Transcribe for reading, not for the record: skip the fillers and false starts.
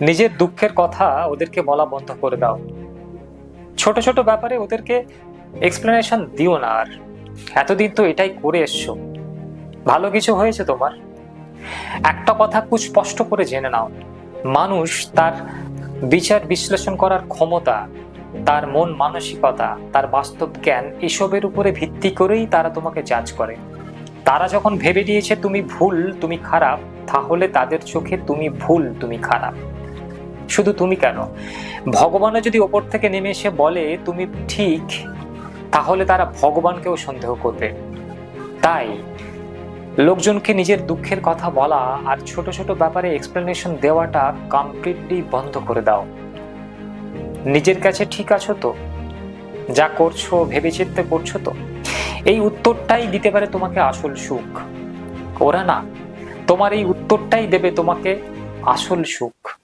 নিজের দুঃখের কথা ওদেরকে বলা বন্ধ করে দাও। ছোট ছোট ব্যাপারে ওদেরকে এক্সপ্লেনেশন দিও না আর। এতদিন তো এটাই করে এসছো। ভালো কিছু হয়েছে তোমার? একটা কথা খুব স্পষ্ট করে জেনে নাও, মানুষ তার বিচার বিশ্লেষণ করার ক্ষমতা, তার মন মানসিকতা, তার বাস্তব জ্ঞান এসবের উপরে ভিত্তি করেই তারা তোমাকে জাজ করে। তারা যখন ভেবে নিয়েছে তুমি ভুল, তুমি খারাপ, তাহলে তাদের চোখে তুমি ভুল, তুমি খারাপ। শুধু তুমি কেন, ভগবানও যদি ওপর থেকে নেমে এসে বলে তুমি ঠিক, তাহলে তারা ভগবানকেও সন্দেহ করবে। তাই লোকজনকে নিজের দুঃখের কথা বলা আর ছোট ছোট ব্যাপারে এক্সপ্লেনেশন দেওয়াটা কমপ্লিটলি বন্ধ করে দাও। নিজের কাছে ঠিক আছো তো? যা করছো ভেবেচিন্তে করছো তো? এই উত্তরটাই দিতে পারে তোমাকে আসল সুখ। ওরা না, তোমার এই উত্তরটাই দেবে তোমাকে আসল সুখ।